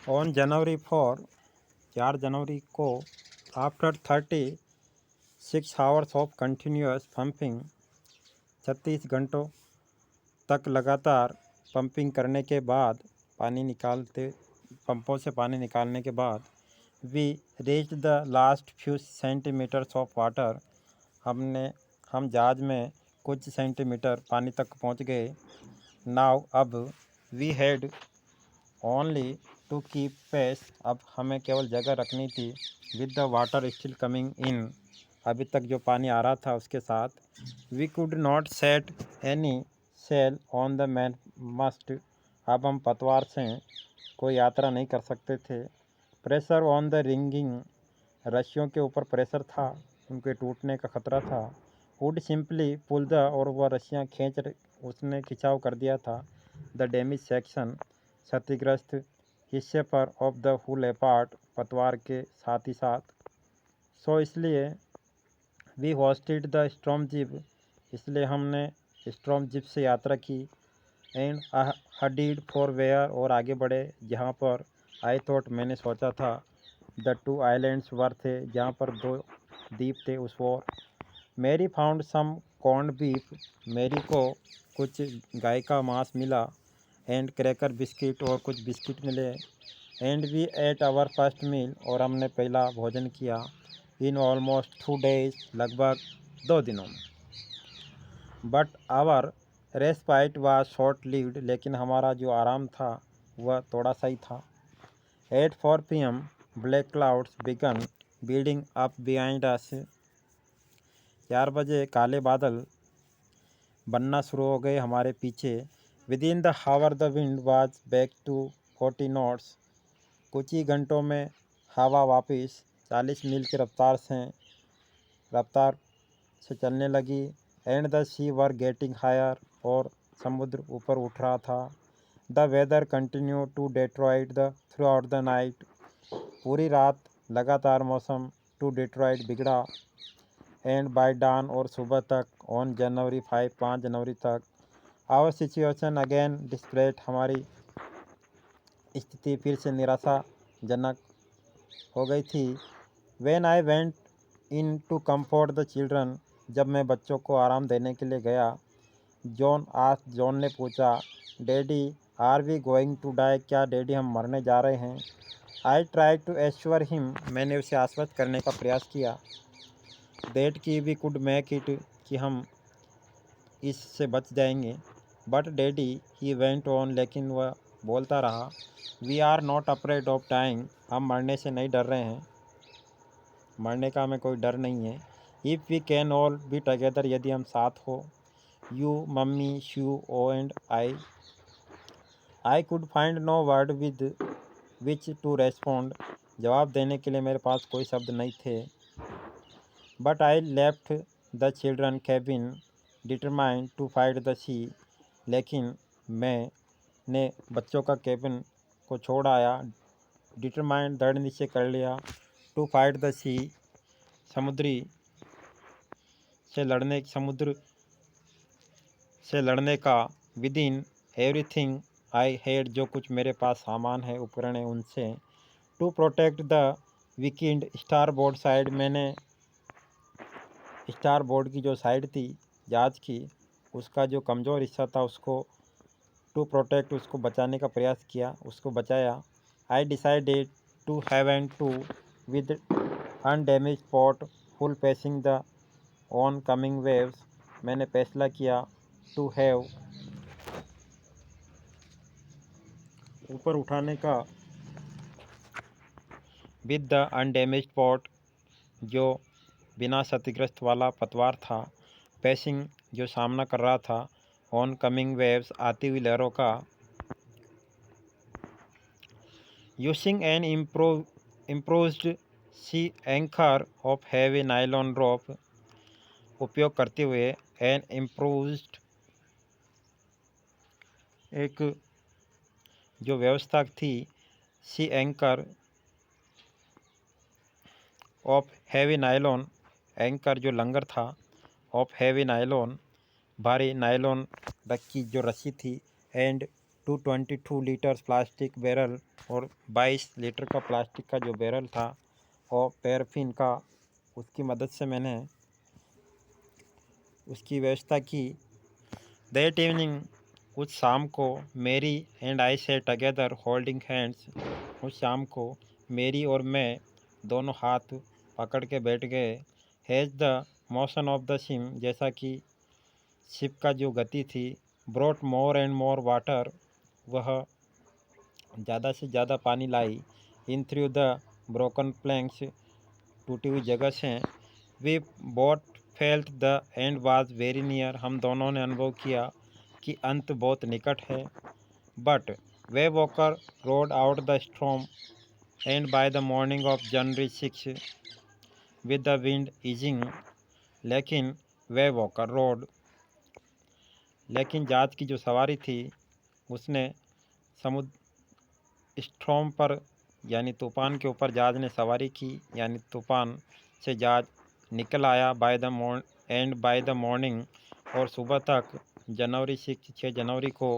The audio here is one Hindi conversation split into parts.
ऑन जनवरी 4, 4 जनवरी को after 36 hours of continuous pumping, 36 घंटों तक लगातार पंपिंग करने के बाद पंपों से पानी निकालने के बाद we reach the last few centimetres of water. हम जहाज में कुछ सेंटीमीटर पानी तक पहुंच गए। नाउ अब we had only to keep pace, अब हमें केवल जगह रखनी थी with the water still coming in, अभी तक जो पानी आ रहा था उसके साथ। We could not set any sail on the main mast, अब हम पतवार से कोई यात्रा नहीं कर सकते थे। प्रेशर ऑन द रिंगिंग, रस्सियों के ऊपर प्रेशर था, उनके टूटने का खतरा था। वुड सिंपली पुल द, और वह रस्सियाँ उसने खिंचाव कर दिया था। द डैमेज सेक्शन, क्षतिग्रस्त हिस्से पर ऑफ द हुल अपार्ट, पतवार के साथ ही साथ। सो इसलिए we hoisted the storm jib, इसलिए हमने स्ट्रॉम जिप से यात्रा की। एंड हडीड फॉर वेयर, और आगे बढ़े जहाँ पर आई थॉट, मैंने सोचा था, द 2 आइलैंड्स वर थे, जहाँ पर 2 द्वीप थे उस ओर। मेरी फाउंड सम कॉर्न बीफ, मेरी को कुछ गाय का मांस मिला। एंड क्रैकर बिस्किट, और कुछ बिस्किट मिले। And we ate our first meal, और हमने पहला भोजन किया। इन ऑलमोस्ट 2 डेज, लगभग 2 दिनों में। But our respite was short lived, लेकिन हमारा जो आराम था वह थोड़ा सा ही था। At 4 PM black clouds began building up behind us, 4 बजे काले बादल बनना शुरू हो गए हमारे पीछे। Within the hour the wind was back to 40 knots, कुछ ही घंटों में हवा वापस 40 मील की रफ्तार से चलने लगी। And the sea were getting higher, और समुद्र ऊपर उठ रहा था। The weather continued to deteriorate the throughout the night, पूरी रात लगातार मौसम टू डेट्रॉइट बिगड़ा। एंड बाय डान, और सुबह तक, ऑन जनवरी 5, 5 जनवरी तक, आवर सिचुएशन अगेन डिस्प्रेट, हमारी स्थिति फिर से निराशाजनक हो गई थी। When I went in to comfort the children, जब मैं बच्चों को आराम देने के लिए गया। जॉन ने पूछा, daddy are we going to die, क्या डैडी हम मरने जा रहे हैं? I try to assure him, मैंने उसे आश्वस्त करने का प्रयास किया। दैट की वी कुड मेक इट, कि हम इससे बच जाएंगे। But daddy he went on, लेकिन वह बोलता रहा, we are not afraid of dying, हम मरने से नहीं डर रहे हैं, मरने का हमें कोई डर नहीं है। If we can all be together, यदि हम साथ हो, you, mummy, Sue, oh and I could find no word with which to respond, जवाब देने के लिए मेरे पास कोई शब्द नहीं थे। But I left the children cabin determined to fight the sea, लेकिन मैंने बच्चों का केबिन को छोड़ आया, डिटरमाइंड, दृढ़ निश्चय कर लिया, टू फाइट द सी, समुद्र से लड़ने का। Within everything I had, जो कुछ मेरे पास सामान है, उपकरण है, उनसे। To protect the weakened starboard side, मैंने स्टार बोर्ड की जो साइड थी जहाज की, उसका जो कमज़ोर हिस्सा था उसको टू प्रोटेक्ट, उसको बचाने का प्रयास किया, उसको बचाया। I decided to heave and to with undamaged port hull facing the oncoming waves, मैंने फैसला किया टू हैव, ऊपर उठाने का, विद द अनडैमेज पोर्ट, जो बिना क्षतिग्रस्त वाला पतवार था, पैसिंग, जो सामना कर रहा था, ऑन कमिंग वेव्स, आती हुई लहरों का। Using an improved sea anchor of heavy nylon rope, उपयोग करते हुए एन इम्प्रोव्ड, एक जो व्यवस्था थी, sea anchor of heavy nylon, anchor जो लंगर था, ऑफ हैवी नाइलॉन, भारी नाइलॉन की जो रस्सी थी। एंड 222 लीटर्स प्लास्टिक बैरल और 22 लीटर का प्लास्टिक का जो बैरल था और पैराफिन का, उसकी मदद से मैंने उसकी व्यवस्था की। दैट इवनिंग, उस शाम को मेरी एंड आई से टगेदर होल्डिंग हैंड्स, उस शाम को मेरी और मैं दोनों हाथ पकड़ के बैठ गए। As the motion of the ship, जैसा कि शिप का जो गति थी, brought more and more water, वह ज़्यादा से ज़्यादा पानी लाई। In through the broken planks, टूटी हुई जगह से। We both felt the end was very near, हम दोनों ने अनुभव किया कि अंत बहुत निकट है। But way walker road out the storm and by the morning of January 6 with the wind easing, लेकिन वे वॉकर रोड, लेकिन जहाज की जो सवारी थी उसने समुद्र स्ट्रॉम पर यानी तूफ़ान के ऊपर जहाज ने सवारी की, यानी तूफ़ान से जहाज निकल आया बाय द मॉर्निंग, और सुबह तक जनवरी 6 जनवरी को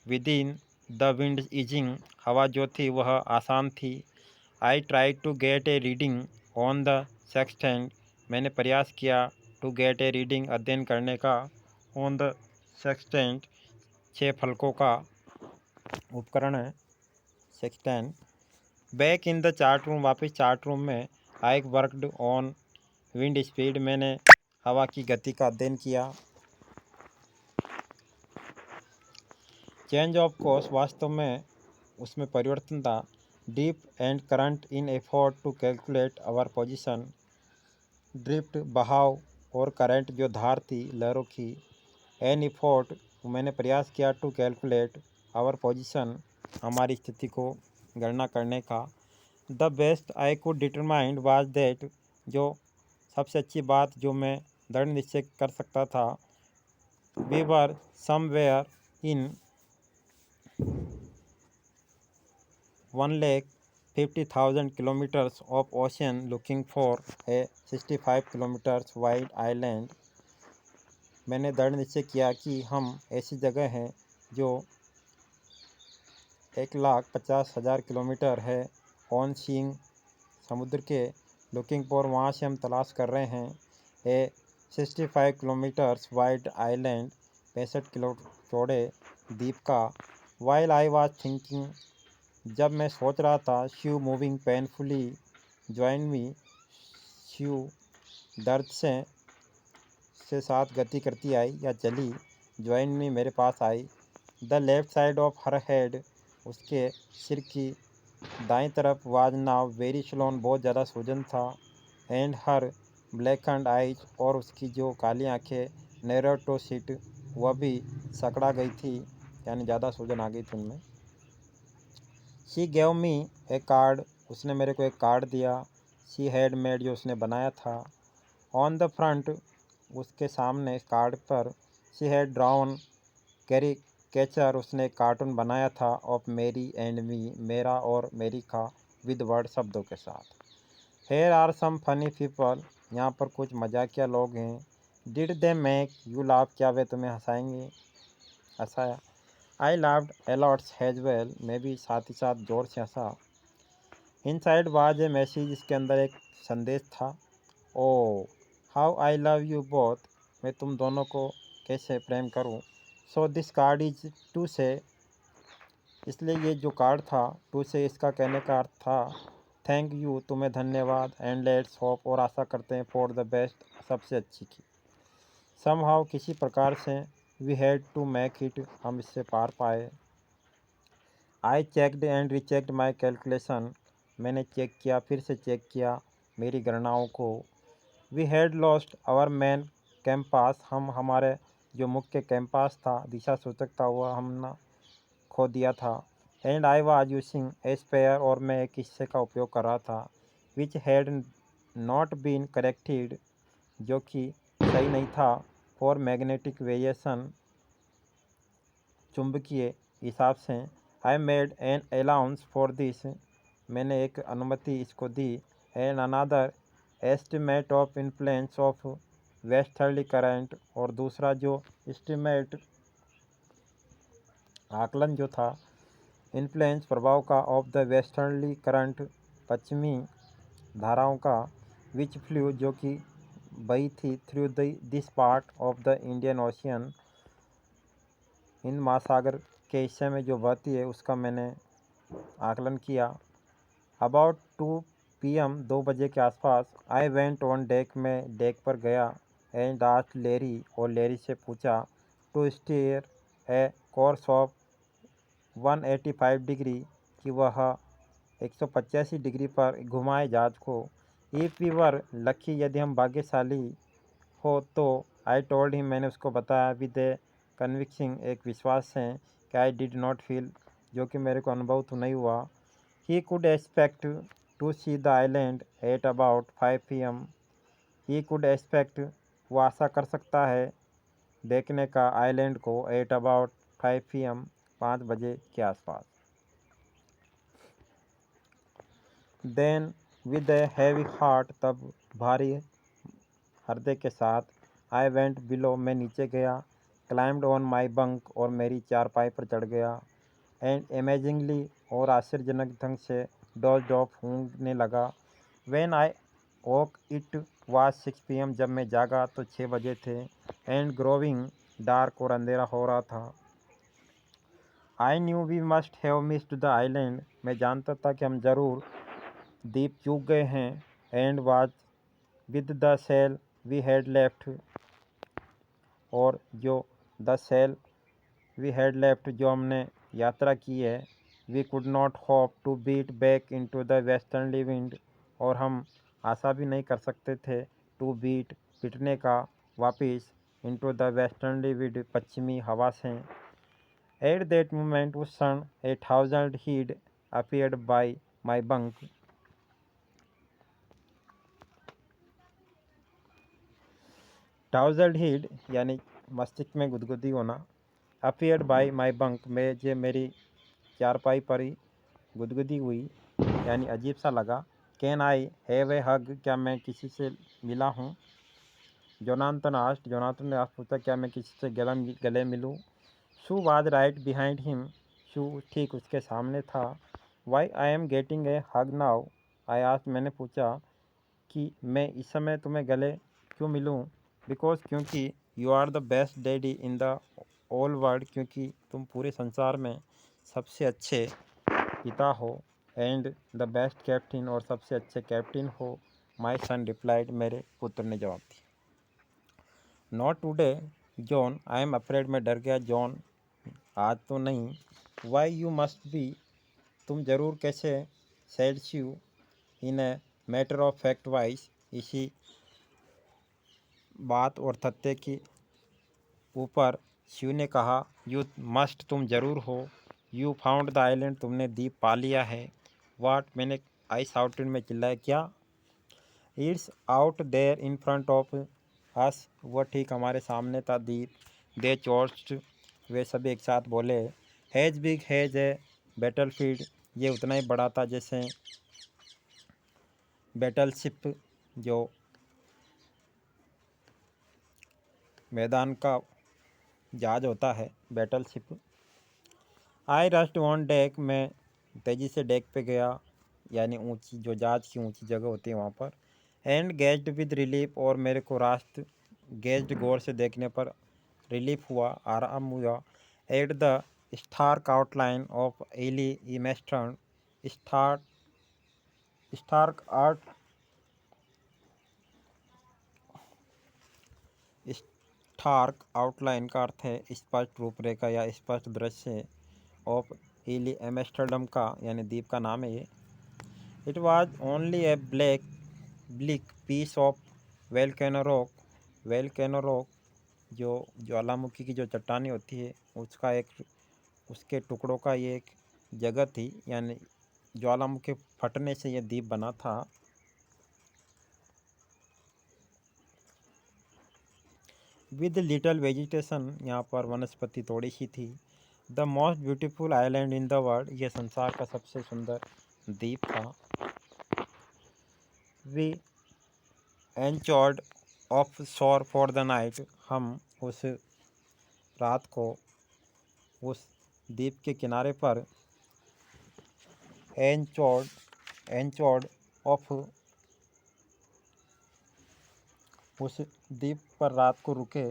विदिन द विंड ईजिंग, हवा जो थी वह आसान थी। I try to get a reading on the sextant, मैंने प्रयास किया टू गेट ए रीडिंग, अध्ययन करने का, ऑन द सेक्सटेंट, 6 फलकों का उपकरण है sextant. Back in the chart room, वापस चार्ट रूम में, I worked on wind speed, मैंने हवा की गति का अध्ययन किया। चेंज ऑफ कोर्स, वास्तव में उसमें परिवर्तन था। Deep and current in effort to calculate our position, drift बहाव और करंट जो धार थी लहरों की। एन एफर्ट, मैंने प्रयास किया, टू कैलकुलेट आवर पोजीशन, हमारी स्थिति को गणना करने का। The best I could determined was that, जो सबसे अच्छी बात जो मैं दृढ़ निश्चय कर सकता था, we were somewhere in 150,000 kilometers of ocean looking for a 65 kilometers wide island। मैंने दृढ़ निश्चय किया कि हम ऐसी जगह हैं जो 1,50,000 किलोमीटर है, ऑन सीइंग, समुद्र के, लुकिंग फॉर, वहाँ से हम तलाश कर रहे हैं, ए 65 किलोमीटर्स वाइड आइलैंड, 65 किलो चौड़े द्वीप का। वाइल आई वाज थिंकिंग, जब मैं सोच रहा था, Sue moving painfully join me, Sue दर्द से साथ गति करती आई या चली, ज्वाइन मी मेरे पास आई। The left side of her head, उसके सिर की दाईं तरफ, वाज नाउ वेरी स्लोन, बहुत ज़्यादा सूजन था। एंड हर ब्लैकन्ड आइज, और उसकी जो काली आंखें, नैरो टू सीट, वह भी सकड़ा गई थी, यानी ज़्यादा सूजन आ गई थी उनमें। She gave me A card, उसने मेरे को एक कार्ड दिया। शी हैड मेड, जो उसने बनाया था। ऑन द फ्रंट, उसके सामने कार्ड पर, शी हैड ड्राउन कैरिकेचर, उसने एक कार्टून बनाया था, ऑफ मेरी एंड मी, मेरा और मेरी का, विद वर्ड, शब्दों के साथ। Here are some funny people, यहाँ पर कुछ मजाकिया लोग हैं। Did they make you laugh, क्या वे तुम्हें हंसाया? I laughed a lot as well, मैं भी साथ ही साथ जोर से हंसा। इनसाइड वाज ए मैसेज, इसके अंदर एक संदेश था। Oh how I love you both, मैं तुम दोनों को कैसे प्रेम करूं। So this card is to say, इसलिए ये जो कार्ड था, टू से इसका कहने का अर्थ था, थैंक यू, तुम्हें धन्यवाद, एंड लेट्स होप, और आशा करते हैं, फॉर द बेस्ट, सबसे अच्छी की। समहाउ, किसी प्रकार से, we had to make it, हम इससे पार पाए। I checked and rechecked my calculation, मैंने चेक किया, फिर से चेक किया मेरी गणनाओं को। We had lost our main compass, हम हमारे जो मुख्य कैंपास था, दिशा सूचक था, वह हमने खो दिया था। And I was using a spare, और मैं एक हिस्से का उपयोग कर रहा था, which had not been corrected, जो कि सही नहीं था, फॉर मैग्नेटिक वेरिएशन, चुंबकीय हिसाब से। I made an allowance for this, मैंने एक अनुमति इसको दी। An another estimate of influence of westerly current, और दूसरा जो एस्टिमेट आकलन जो था इन्फ्लुएंस प्रभाव का ऑफ द वेस्टर्नली करंट, पश्चिमी धाराओं का, विच फ्लू जो कि बही थी through this part of the Indian Ocean, इन महासागर के हिस्से में जो बहती है उसका मैंने आकलन किया। अबाउट 2 PM 2 बजे के आसपास आई वेंट ऑन डेक, में डेक पर गया, एंड आस्क्ड लेरी, और लेरी से पूछा, to steer a course of 185 degree, कि वह 185 डिग्री पर घुमाए जहाज को। इफ़ वी वर लकी, यदि हम भाग्यशाली हो तो। आई टोल्ड हिम, मैंने उसको बताया, विद ए कन्विक्सिंग, एक विश्वास से, कि आई डिड नॉट फील, जो कि मेरे को अनुभव तो नहीं हुआ। He could expect to see the island at about 5 PM। He could expect, वो आशा कर सकता है देखने का आइलैंड को, एट अबाउट 5 PM, 5 बजे के आसपास। Then with a heavy heart, तब भारी हृदय के साथ, आई वेंट बिलो, मैं नीचे गया, क्लाइम्ड ऑन माई बंक, और मेरी चारपाई पर चढ़ गया, एंड अमेजिंगली, और आश्चर्यजनक ढंग से, डोज्ड ऑफ, ऊँघने लगा। When I woke it was 6 PM, जब मैं जागा तो 6 बजे थे, एंड ग्रोविंग डार्क, और अंधेरा हो रहा था। I knew we must have missed the island, मैं जानता था कि हम ज़रूर द्वीप चूक गए हैं, and was with the sail we had left, और जो the sail we had left, जो हमने यात्रा की है, we could not hope to beat back into the westerly wind, और हम आशा भी नहीं कर सकते थे, टू बीट, पिटने का, वापिस, इनटू द वेस्टर्नली विंड, पश्चिमी हवा से। एट दैट मोमेंट, उस क्षण, a thousand head appeared by my bunk, thousand head यानी मस्तिष्क में गुदगुदी होना, अपीयर्ड बाई माई बंक में, जो मेरी चारपाई पर ही गुदगुदी हुई, यानी अजीब सा लगा। कैन आई हैव ए हग, क्या मैं किसी से मिला हूँ? जोनाथन आस्ट, जोनाथन ने आज पूछा, क्या मैं किसी से गले मिलूँ? Sue was right behind him, Sue ठीक उसके सामने था। Why I am getting a hug now, I asked, मैंने पूछा कि मैं इस समय तुम्हें गले क्यों मिलूँ? बिकॉज, क्योंकि, you are the best daddy in the all world, क्योंकि तुम पूरे संसार में सबसे अच्छे पिता हो, एंड द बेस्ट कैप्टन, और सबसे अच्छे कैप्टन हो। माई सन रिप्लाइड, मेरे पुत्र ने जवाब दिया। Not today John, I am afraid, मैं डर गया जॉन, आज तो नहीं। वाई यू मस्ट बी, तुम जरूर कैसे। Sad she in a matter of fact wise, इसी बात और तथ्य की ऊपर शिव ने कहा, यू मस्ट, तुम जरूर हो। यू फाउंड द आइलैंड, तुमने द्वीप पा लिया है। वाट, मैंने आई साउटेड में चिल्लाया, क्या? It's out there in front of us, वह ठीक हमारे सामने था द्वीप। दे चोर्स्ट, वे सभी एक साथ बोले, has big has a battle field, ये उतना ही बड़ा था जैसे बैटल शिप, जो मैदान का जहाज होता है, battle ship. I rust on deck, मैं तेज़ी से डेक पे गया, यानी ऊंची, जो जहाज की ऊंची जगह होती है वहाँ पर। एंड गेज्ड विद रिलीफ, और मेरे को रास्त, गेज्ड गौर से देखने पर रिलीफ हुआ, आराम हुआ। At the stark outline of Ile Amsterdam, stark stark art stark outline का अर्थ है स्पष्ट रूपरेखा या स्पष्ट दृश्य, ऑफ एली एम्स्टर्डम का, यानी द्वीप का नाम है ये। It was only a bleak piece of volcano rock, volcano rock, जो ज्वालामुखी की जो चट्टानी होती है उसका एक, उसके टुकड़ों का ये एक जगह थी, यानी ज्वालामुखी फटने से ये द्वीप बना था। विद लिटल वेजिटेशन, यहाँ पर वनस्पति थोड़ी सी थी। The most beautiful island in the world, ये संसार का सबसे सुंदर द्वीप था। वी एंचोर्ड ऑफ शोर फॉर द नाइट, हम उस रात को उस द्वीप के किनारे पर एंचोर्ड ऑफ उस द्वीप पर रात को रुके।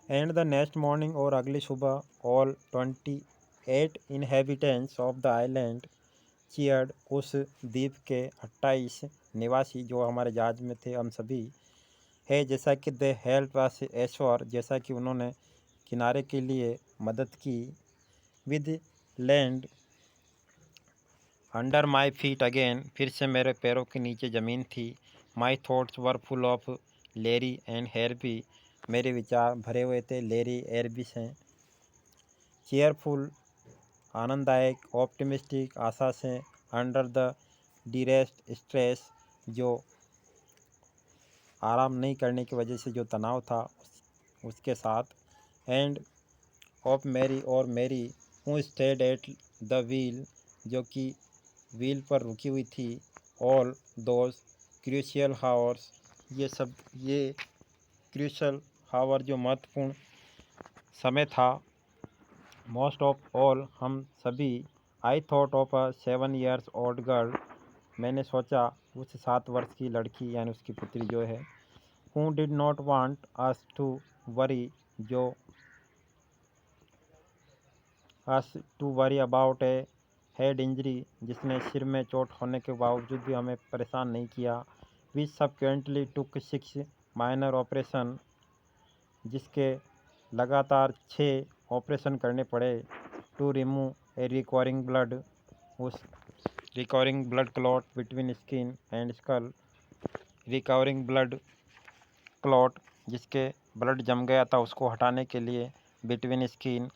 एंड द नेक्स्ट मॉर्निंग, और अगली सुबह all 28 inhabitants of the island cheered. उस द्वीप के 28 निवासी जो हमारे जहाज में थे, हम सभी है जैसा कि दे हेल्प अस एश्योर, जैसा कि उन्होंने किनारे के लिए मदद की। With land under my feet again, फिर से मेरे पैरों के नीचे ज़मीन थी। My thoughts were full of Larry and Herbie, मेरे विचार भरे हुए थे लेरी एरबी से। चेयरफुल आनंददायक, ऑप्टिमिस्टिक आशा से। अंडर द डिरेस्ट स्ट्रेस, जो आराम नहीं करने की वजह से जो तनाव था उसके साथ। एंड ऑफ मैरी, और मैरी हूँ स्टेड एट द व्हील, जो कि व्हील पर रुकी हुई थी। ऑल दोज क्रूशियल हावर्स, ये क्रूशियल हावर जो महत्वपूर्ण समय था। मोस्ट ऑफ ऑल, हम सभी। I thought of a 7 years old girl, मैंने सोचा उस 7 वर्ष की लड़की यानी उसकी पुत्री जो है। Who did not want us to worry, जो us to worry about a head injury, जिसने सिर में चोट होने के बावजूद भी हमें परेशान नहीं किया। We subsequently took 6 minor operation, जिसके लगातार 6 ऑपरेशन करने पड़े। To remove a requiring blood, उस recovering blood clot between skin and skull, recovering blood clot जिसके ब्लड जम गया था उसको हटाने के लिए, बिटवीन स्किन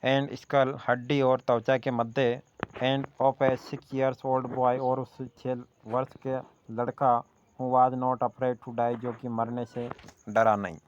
एंड स्कल, हड्डी और त्वचा के मध्य। And of a 6 years old boy, और उस 6 वर्ष के लड़का। Who was not afraid to die, जो कि मरने से डरा नहीं।